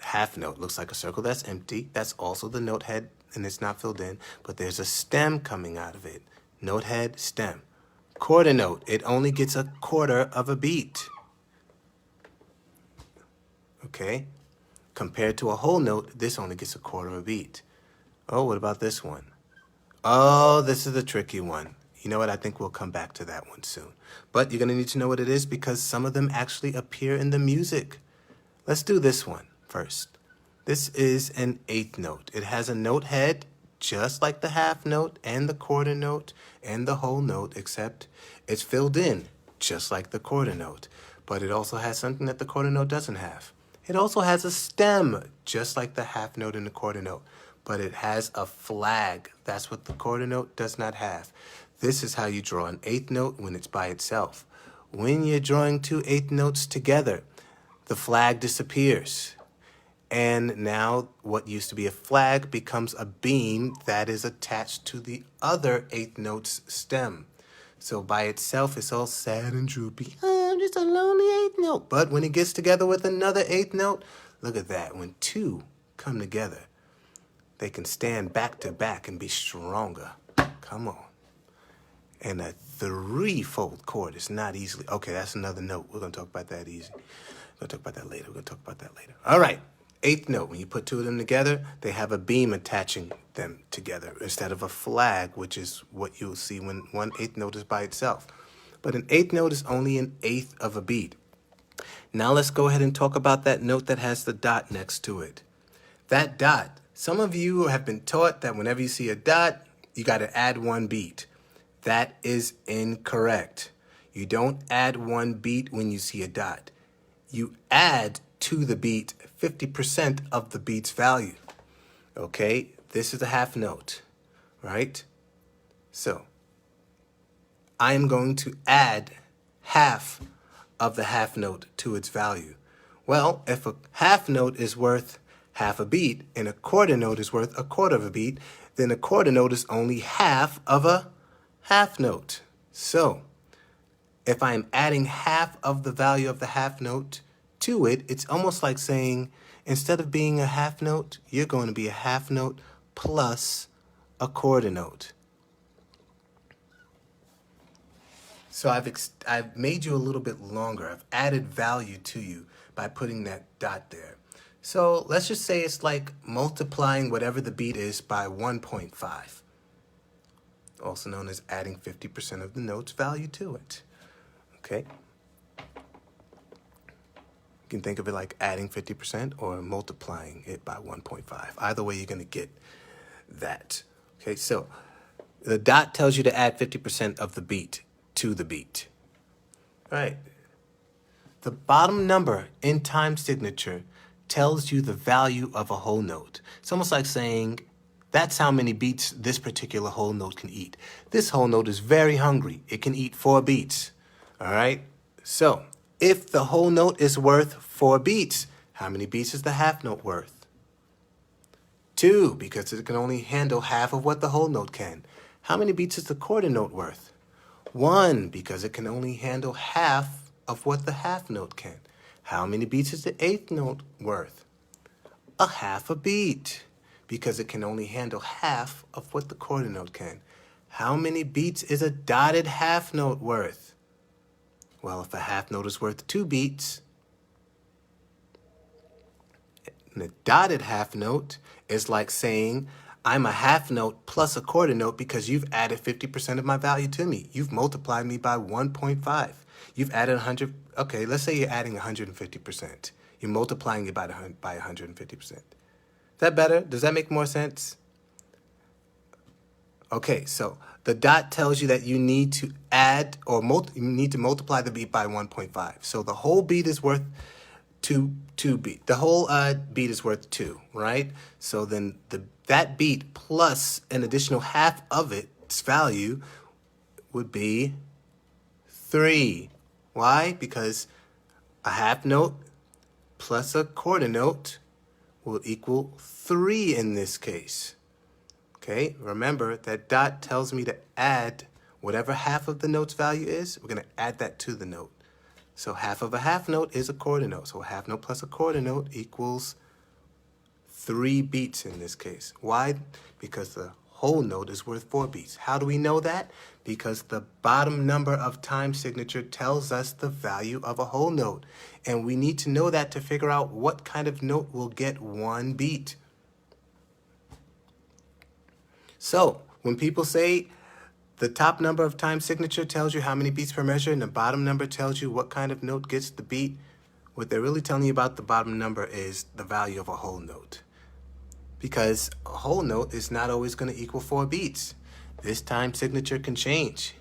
Half note looks like a circle that's empty. That's also the note head, and it's not filled in. But there's a stem coming out of it. Note head, stem. Quarter note, it only gets a quarter of a beat. Okay? Compared to a whole note, this only gets a quarter of a beat. Oh, what about this one? Oh, this is a tricky one. You know what? I think we'll come back to that one soon. But you're going to need to know what it is because some of them actually appear in the music. Let's do this one first. This is an eighth note. It has a note head just like the half note and the quarter note and the whole note, except it's filled in just like the quarter note. But it also has something that the quarter note doesn't have. It also has a stem just like the half note and the quarter note. But it has a flag. That's what the quarter note does not have. This is how you draw an eighth note when it's by itself. When you're drawing two eighth notes together, the flag disappears. And now what used to be a flag becomes a beam that is attached to the other eighth note's stem. So by itself, it's all sad and droopy. Oh, I'm just a lonely eighth note. But when it gets together with another eighth note, look at that. When two come together, they can stand back to back and be stronger. Come on. And a threefold chord is not easily. Okay, that's another note. We're going to talk about that easy. We're going to talk about that later. All right. Eighth note. When you put two of them together, they have a beam attaching them together instead of a flag, which is what you'll see when one eighth note is by itself. But an eighth note is only an eighth of a beat. Now let's go ahead and talk about that note that has the dot next to it. That dot. Some of you have been taught that whenever you see a dot, you got to add one beat. That is incorrect. You don't add one beat when you see a dot. You add to the beat 50% of the beat's value. Okay, this is a half note, right? So I am going to add half of the half note to its value. Well, if a half note is worth half a beat and a quarter note is worth a quarter of a beat, then a quarter note is only half of a half note. So if I'm adding half of the value of the half note to it, it's almost like saying instead of being a half note, you're going to be a half note plus a quarter note. So I've made you a little bit longer. I've added value to you by putting that dot there. So let's just say it's like multiplying whatever the beat is by 1.5. Also known as adding 50% of the note's value to it. Okay? You can think of it like adding 50% or multiplying it by 1.5. Either way, you're going to get that. Okay, so the dot tells you to add 50% of the beat to the beat. All right. The bottom number in time signature tells you the value of a whole note. It's almost like saying that's how many beats this particular whole note can eat. This whole note is very hungry. It can eat 4 beats. All right? So if the whole note is worth 4 beats, how many beats is the half note worth? 2, because it can only handle half of what the whole note can. How many beats is the quarter note worth? 1, because it can only handle half of what the half note can. How many beats is the eighth note worth? A half a beat, because it can only handle half of what the quarter note can. How many beats is a dotted half note worth? Well, if a half note is worth 2 beats, and a dotted half note is like saying I'm a half note plus a quarter note because you've added 50% of my value to me. You've multiplied me by 1.5. You've added 100. Okay, let's say you're adding 150%. You're multiplying it by 150%. Is that better? Does that make more sense? Okay, so the dot tells you that you need to add or you need to multiply the beat by 1.5. So the whole beat is worth two beat. The whole beat is worth 2, right? So then that beat plus an additional half of its value would be 3. Why? Because a half note plus a quarter note will equal 3 in this case. Okay, remember that dot tells me to add whatever half of the note's value is. We're going to add that to the note. So half of a half note is a quarter note. So a half note plus a quarter note equals 3 beats in this case. Why? Because the whole note is worth 4 beats. How do we know that? Because the bottom number of time signature tells us the value of a whole note. And we need to know that to figure out what kind of note will get 1 beat. So when people say the top number of time signature tells you how many beats per measure and the bottom number tells you what kind of note gets the beat, what they're really telling you about the bottom number is the value of a whole note. Because a whole note is not always going to equal 4 beats. This time signature can change.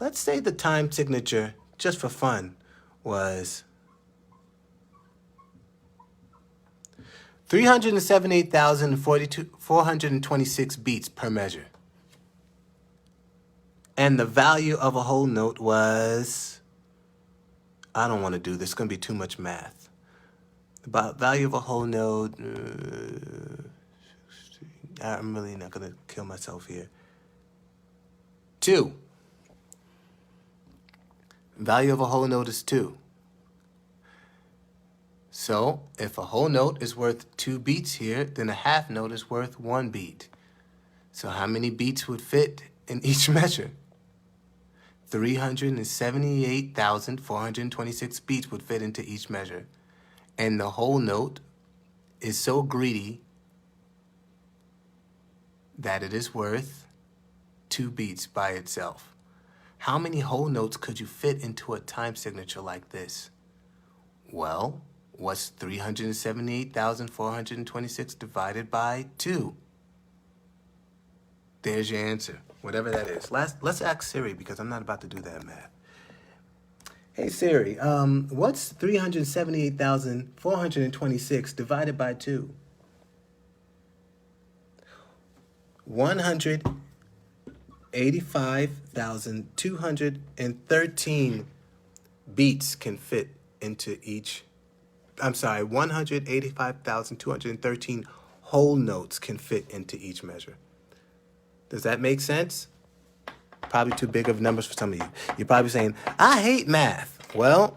Let's say the time signature, just for fun, was 378,426 beats per measure. And the value of a whole note was, I don't want to do this, it's going to be too much math. The value of a whole note, I'm really not going to kill myself here. 2. Value of a whole note is 2. So if a whole note is worth 2 beats here, then a half note is worth 1 beat. So how many beats would fit in each measure? 378,426 beats would fit into each measure. And the whole note is so greedy that it is worth 2 beats by itself. How many whole notes could you fit into a time signature like this? Well, what's 378,426 divided by 2? There's your answer, whatever that is. Let's ask Siri because I'm not about to do that math. Hey Siri, what's 378,426 divided by 2? 185,213 beats can fit into each. 185,213 whole notes can fit into each measure. Does that make sense? Probably too big of numbers for some of you. You're probably saying, I hate math. Well,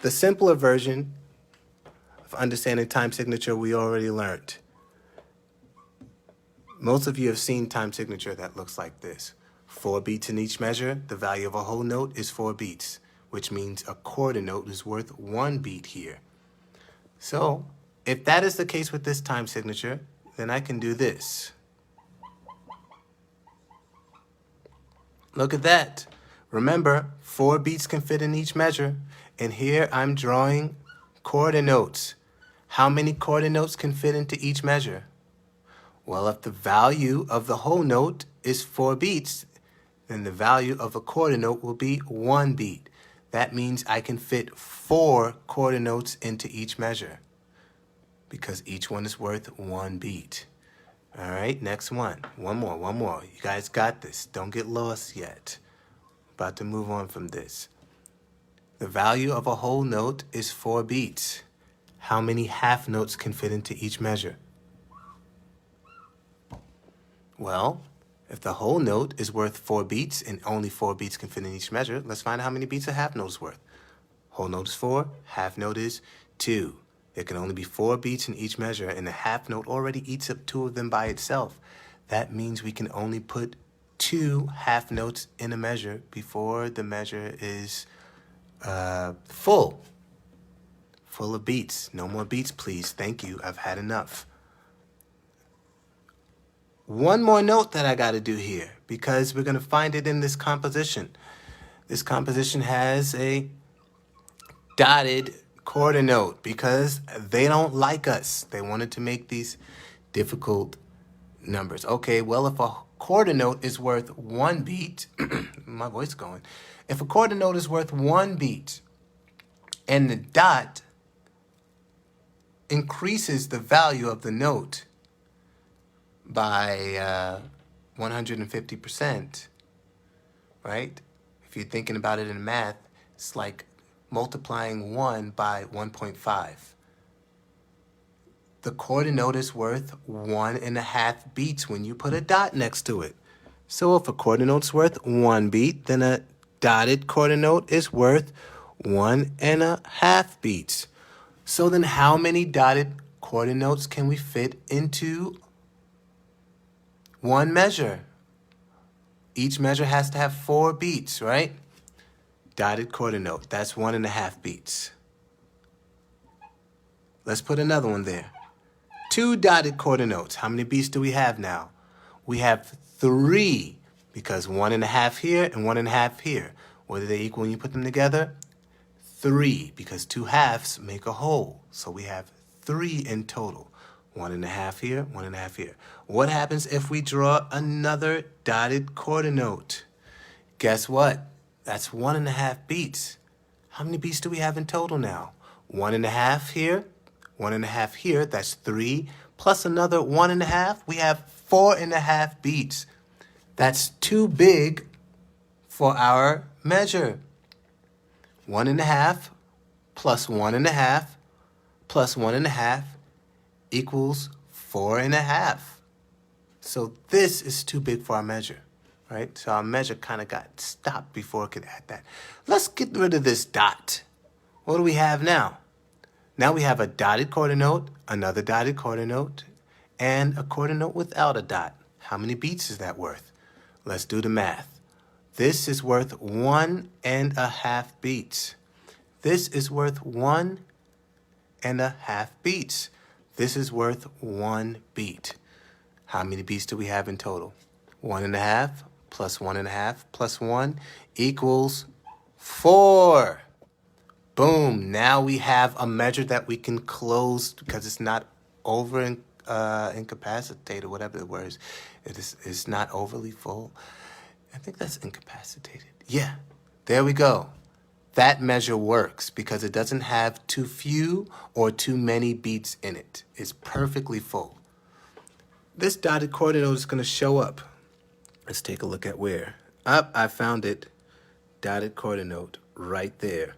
the simpler version of understanding time signature we already learned. Most of you have seen time signature that looks like this. 4 beats in each measure. The value of a whole note is 4 beats, which means a quarter note is worth 1 beat here. So if that is the case with this time signature, then I can do this. Look at that. Remember, 4 beats can fit in each measure. And here I'm drawing quarter notes. How many quarter notes can fit into each measure? Well, if the value of the whole note is 4 beats, then the value of a quarter note will be 1 beat. That means I can fit 4 quarter notes into each measure because each one is worth 1 beat. All right, next one. One more. You guys got this. Don't get lost yet. About to move on from this. The value of a whole note is 4 beats. How many half notes can fit into each measure? Well, if the whole note is worth 4 beats and only 4 beats can fit in each measure, let's find out how many beats a half note is worth. Whole note is 4, half note is 2. There can only be 4 beats in each measure, and the half note already eats up 2 of them by itself. That means we can only put 2 half notes in a measure before the measure is full of beats. No more beats, please. Thank you. I've had enough. one more note that I got to do here because we're going to find it in this composition. This composition has a dotted quarter note because they don't like us. They wanted to make these difficult numbers. Okay, well, if a quarter note is worth 1 beat, my voice going. If a quarter note is worth 1 beat and the dot increases the value of the note by 150%, right? If you're thinking about it in math, it's like multiplying 1 by 1.5. The quarter note is worth 1.5 beats when you put a dot next to it. So if a quarter note's worth 1 beat, then a dotted quarter note is worth 1.5 beats. So then how many dotted quarter notes can we fit into one measure? Each measure has to have 4 beats, right? Dotted quarter note, that's 1.5 beats. Let's put another one there. 2 dotted quarter notes. How many beats do we have now? We have 3 because 1.5 here and 1.5 here. What do they equal when you put them together? 3 because 2 halves make a whole. So we have 3 in total. 1.5 here, 1.5 here. What happens if we draw another dotted quarter note? Guess what? That's 1.5 beats. How many beats do we have in total now? 1.5 here, 1.5 here, that's 3, plus another 1.5, we have 4.5 beats. That's too big for our measure. 1.5 plus 1.5 plus 1.5 equals 4.5. So this is too big for our measure, right? So our measure kind of got stopped before it could add that. Let's get rid of this dot. What do we have now? Now we have a dotted quarter note, another dotted quarter note, and a quarter note without a dot. How many beats is that worth? Let's do the math. This is worth 1.5 beats. This is worth 1.5 beats. This is worth 1 beat. How many beats do we have in total? 1.5 plus 1.5 plus 1 equals 4. Boom, now we have a measure that we can close because it's not over incapacitated, whatever the word is. It's not overly full. I think that's incapacitated. Yeah, there we go. That measure works because it doesn't have too few or too many beats in it. It's perfectly full. This dotted quarter note is going to show up. Let's take a look at where. I found it. Dotted quarter note right there.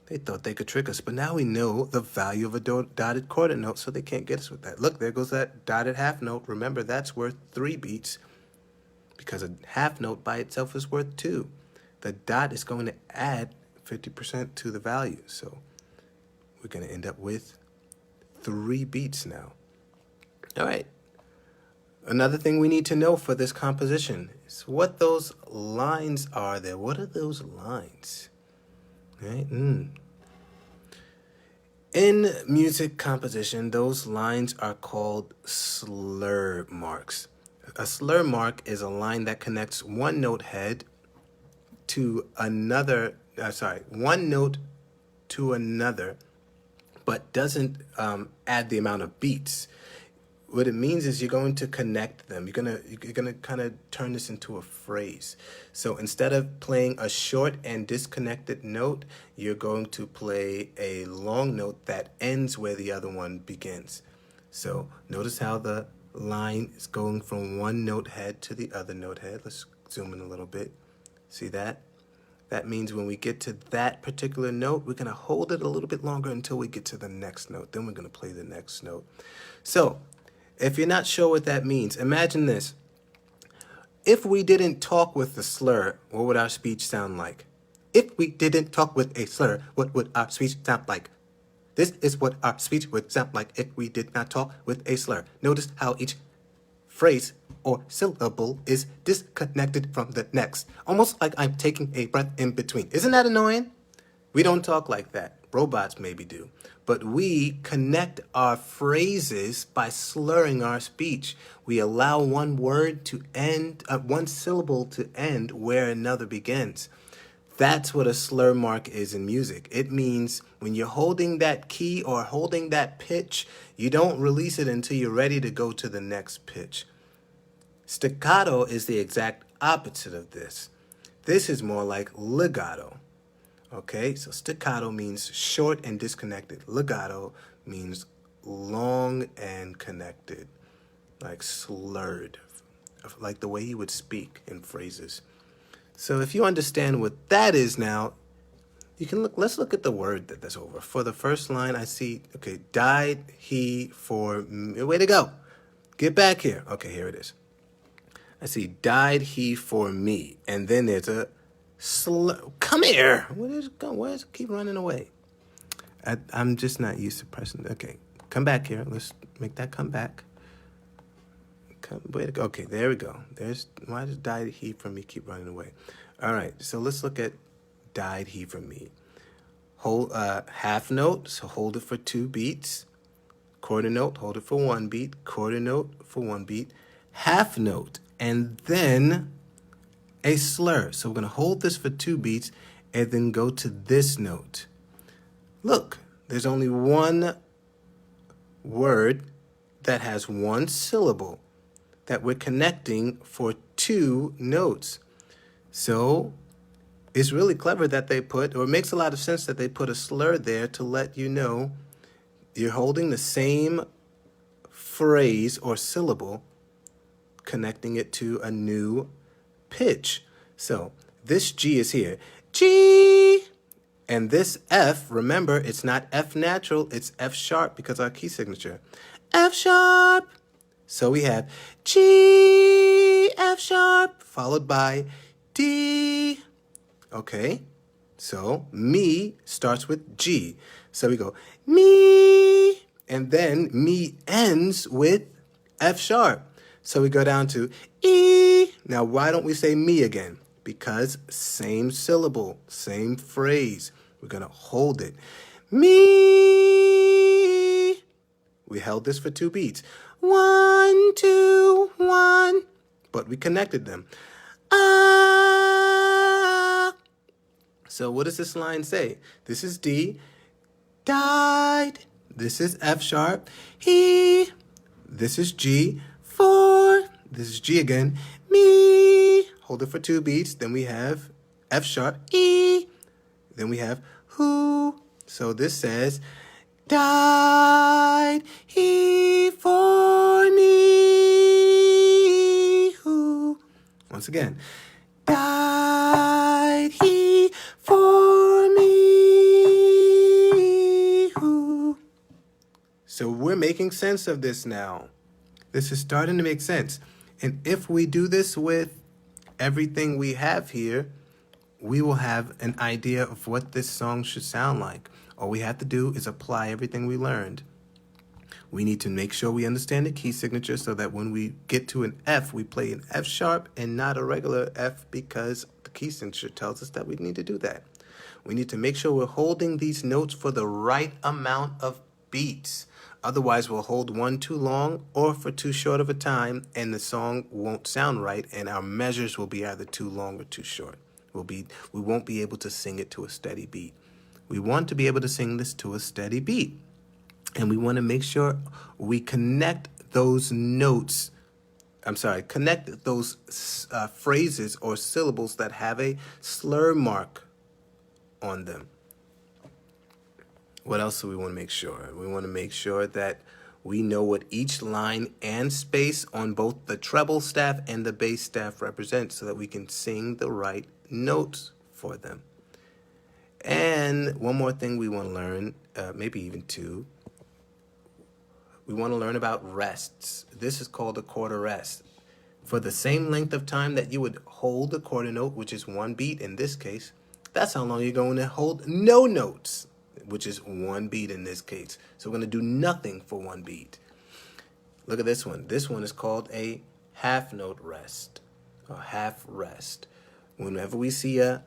They thought they could trick us, but now we know the value of a dotted quarter note, so they can't get us with that. Look, there goes that dotted half note. Remember, that's worth 3 beats because a half note by itself is worth 2. The dot is going to add 50% to the value, so we're going to end up with 3 beats now. All right. Another thing we need to know for this composition is what those lines are there. What are those lines? Right? In music composition, those lines are called slur marks. A slur mark is a line that connects one note head to another, one note to another, but doesn't add the amount of beats. What it means is you're going to connect them. You're gonna kind of turn this into a phrase. So instead of playing a short and disconnected note, you're going to play a long note that ends where the other one begins. So notice how the line is going from one note head to the other note head. Let's zoom in a little bit. See that? That means when we get to that particular note, we're gonna hold it a little bit longer until we get to the next note. Then we're gonna play the next note. So if you're not sure what that means, imagine this. If we didn't talk with the slur, what would our speech sound like? If we didn't talk with a slur, what would our speech sound like? This is what our speech would sound like if we did not talk with a slur. Notice how each phrase or syllable is disconnected from the next. Almost like I'm taking a breath in between. Isn't that annoying? We don't talk like that. robots maybe do. But we connect our phrases by slurring our speech. We allow one word to end, one syllable to end where another begins. That's what a slur mark is in music. It means when you're holding that key or holding that pitch, you don't release it until you're ready to go to the next pitch. Staccato is the exact opposite of this. This is more like legato. Okay, so staccato means short and disconnected. Legato means long and connected, like slurred, like the way you would speak in phrases. So if you understand what that is now, you can look. Let's look at the word that's over. For the first line, I see, okay, died he for me. Way to go. Get back here. Okay, here it is. I see, died he for me. And then there's a slur. Come here. Where is it going? Where is it? Keep running away. I'm just not used to pressing. Okay, come back here. Let's make that come back. Okay, there we go. Why does died he from me keep running away? All right, so let's look at died he from me. Hold half note, so hold it for 2 beats. Quarter note, hold it for 1 beat. Quarter note for 1 beat. Half note, and then a slur. So we're going to hold this for 2 beats and then go to this note. Look, there's only one word that has 1 syllable that we're connecting for 2 notes. So it's really clever that they put, or it makes a lot of sense that they put a slur there to let you know you're holding the same phrase or syllable, connecting it to a new pitch. So this G is here. G! And this F, remember, it's not F natural, it's F sharp because our key signature. F sharp! So we have G, F sharp, followed by D. Okay, so me starts with G. So we go me, and then me ends with F sharp. So we go down to E. Now, why don't we say me again? Because same syllable, same phrase. We're going to hold it. Me. We held this for 2 beats. 1, 2, 1. But we connected them. Ah. So what does this line say? This is D. Died. This is F sharp. He. This is G. 4. This is G again. Me. Hold it for 2 beats. Then we have F sharp. E. Then we have who. So this says, died he for me, who. Once again, died he for me, who. So we're making sense of this now. This is starting to make sense. And if we do this with everything we have here, we will have an idea of what this song should sound like. All we have to do is apply everything we learned. We need to make sure we understand the key signature so that when we get to an F, we play an F sharp and not a regular F because the key signature tells us that we need to do that. We need to make sure we're holding these notes for the right amount of beats. Otherwise, we'll hold one too long or for too short of a time, and the song won't sound right, and our measures will be either too long or too short. We won't be able to sing it to a steady beat. We want to be able to sing this to a steady beat. And we want to make sure we connect those notes, connect those phrases or syllables that have a slur mark on them. What else do we want to make sure? We want to make sure that we know what each line and space on both the treble staff and the bass staff represents so that we can sing the right notes for them. And one more thing we want to learn, maybe even 2, we want to learn about rests. This is called a quarter rest. For the same length of time that you would hold the quarter note, which is 1 beat in this case, that's how long you're going to hold no notes, which is 1 beat in this case. So we're going to do nothing for 1 beat. Look at this one. This one is called a half note rest, or half rest. Whenever we see a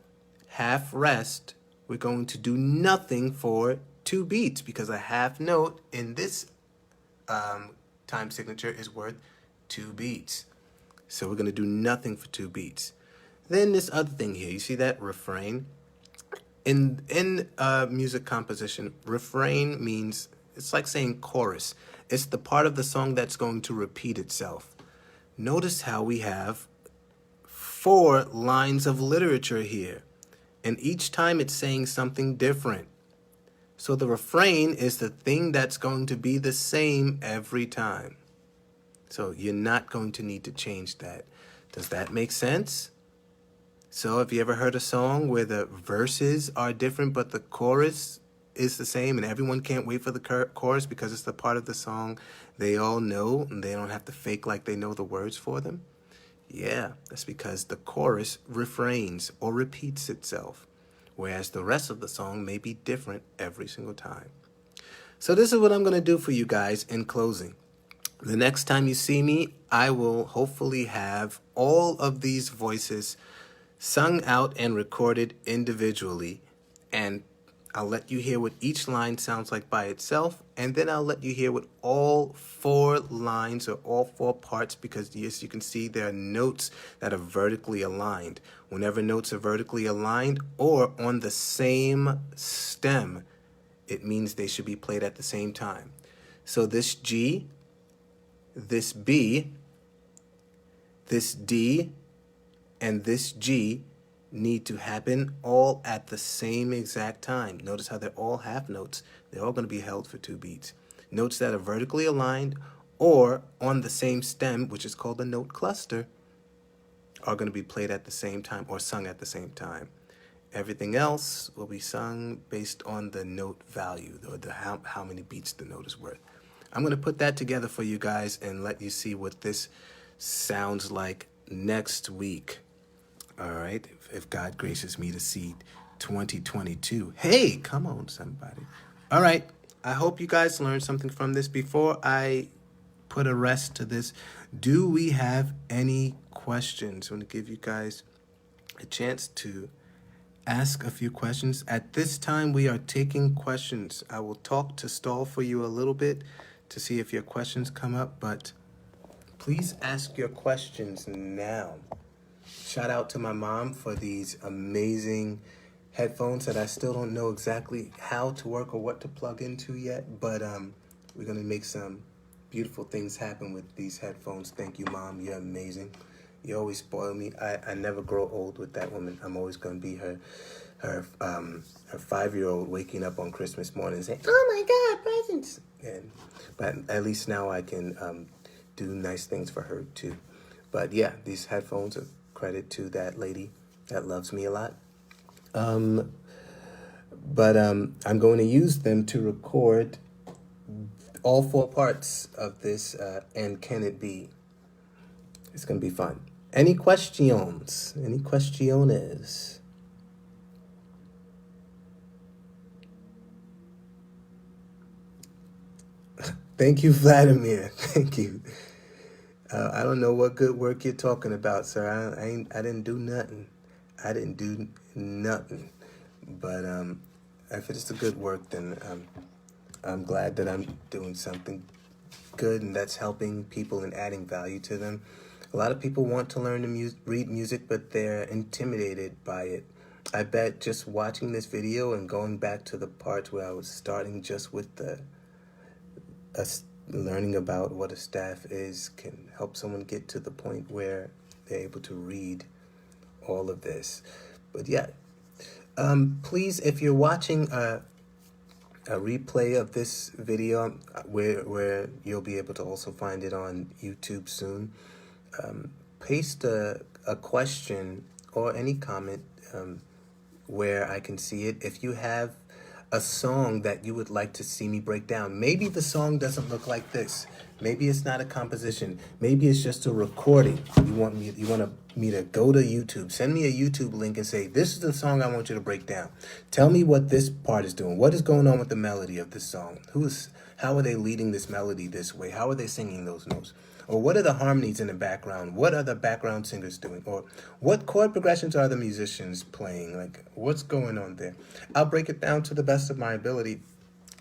half rest, we're going to do nothing for 2 beats because a half note in this time signature is worth 2 beats. So we're going to do nothing for 2 beats. Then this other thing here, you see that refrain? In music composition, refrain means, it's like saying chorus. It's the part of the song that's going to repeat itself. Notice how we have 4 lines of literature here, and each time it's saying something different. So the refrain is the thing that's going to be the same every time. So you're not going to need to change that. Does that make sense? So have you ever heard a song where the verses are different but the chorus is the same and everyone can't wait for the chorus because it's the part of the song they all know and they don't have to fake like they know the words for them? Yeah, that's because the chorus refrains or repeats itself, whereas the rest of the song may be different every single time. So this is what I'm going to do for you guys in closing. The next time you see me, I will hopefully have all of these voices sung out and recorded individually, and I'll let you hear what each line sounds like by itself, and then I'll let you hear what all 4 lines or all 4 parts, because as you can see, there are notes that are vertically aligned. Whenever notes are vertically aligned or on the same stem, it means they should be played at the same time. So this G, this B, this D, and this G need to happen all at the same exact time. Notice how they're all half notes. They're all going to be held for 2 beats. Notes that are vertically aligned or on the same stem, which is called a note cluster, are going to be played at the same time or sung at the same time. Everything else will be sung based on the note value, or how many beats the note is worth. I'm going to put that together for you guys and let you see what this sounds like next week. All right, if God graces me to see 2022. Hey, come on, somebody. All right, I hope you guys learned something from this. Before I put a rest to this, do we have any questions? I want to give you guys a chance to ask a few questions. At this time, we are taking questions. I will talk to stall for you a little bit to see if your questions come up, but please ask your questions now. Shout out to my mom for these amazing headphones that I still don't know exactly how to work or what to plug into yet, but we're going to make some beautiful things happen with these headphones. Thank you, Mom. You're amazing. You always spoil me. I never grow old with that woman. I'm always going to be her 5-year-old waking up on Christmas morning and saying, "Oh my God, presents!" But at least now I can do nice things for her too. But yeah, these headphones are credit to that lady that loves me a lot. I'm going to use them to record all 4 parts of this And Can It Be? It's going to be fun. Any questions? Any questiones? Thank you, Vladimir. Thank you. I don't know what good work you're talking about, sir. I didn't do nothing. I didn't do nothing. But if it's a good work, then I'm glad that I'm doing something good and that's helping people and adding value to them. A lot of people want to learn to read music, but they're intimidated by it. I bet just watching this video and going back to the parts where I was starting just with learning about what a staff is can help someone get to the point where they're able to read all of this. But yeah, please, if you're watching a replay of this video, where you'll be able to also find it on YouTube soon, paste a question or any comment where I can see it. If you have a song that you would like to see me break down, maybe the song doesn't look like this. Maybe it's not a composition. Maybe it's just a recording. You want me to go to YouTube, send me a YouTube link and say, this is the song I want you to break down. Tell me what this part is doing. What is going on with the melody of this song? How are they leading this melody this way? How are they singing those notes? Or what are the harmonies in the background? What are the background singers doing? Or what chord progressions are the musicians playing? Like, what's going on there? I'll break it down to the best of my ability.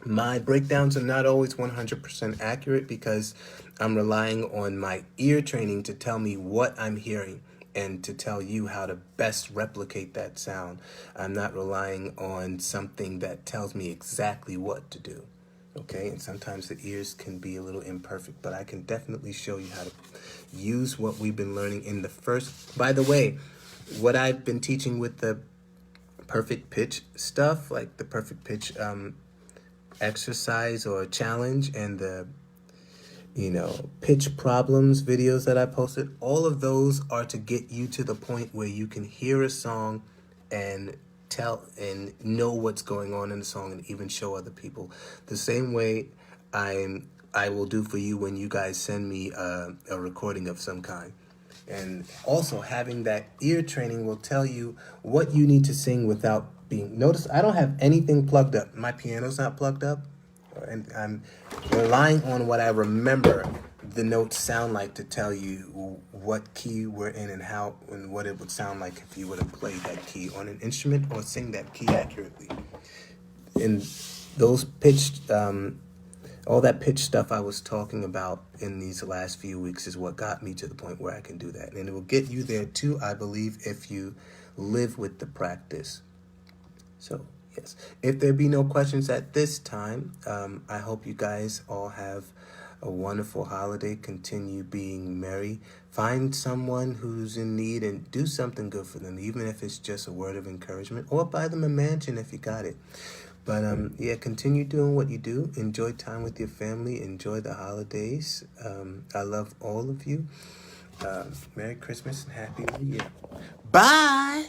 My breakdowns are not always 100% accurate because I'm relying on my ear training to tell me what I'm hearing and to tell you how to best replicate that sound. I'm not relying on something that tells me exactly what to do. Okay, and sometimes the ears can be a little imperfect, but I can definitely show you how to use what we've been learning in the first. By the way, what I've been teaching with the perfect pitch stuff, like the perfect pitch exercise or challenge, and the pitch problems videos that I posted, all of those are to get you to the point where you can hear a song and tell and know what's going on in the song and even show other people. The same way I will do for you when you guys send me a recording of some kind. And also having that ear training will tell you what you need to sing without being. Notice I don't have anything plugged up. My piano's not plugged up. And I'm relying on what I remember the notes sound like to tell you what key we're in and how and what it would sound like if you were to play that key on an instrument or sing that key accurately. And those pitched, all that pitch stuff I was talking about in these last few weeks is what got me to the point where I can do that. And it will get you there too, I believe, if you live with the practice. So, yes. If there be no questions at this time, I hope you guys all have a wonderful holiday. Continue being merry. Find someone who's in need and do something good for them, even if it's just a word of encouragement, or buy them a mansion if you got it. But yeah, continue doing what you do. Enjoy time with your family. Enjoy the holidays. I love all of you. Merry Christmas and Happy New Year. Bye!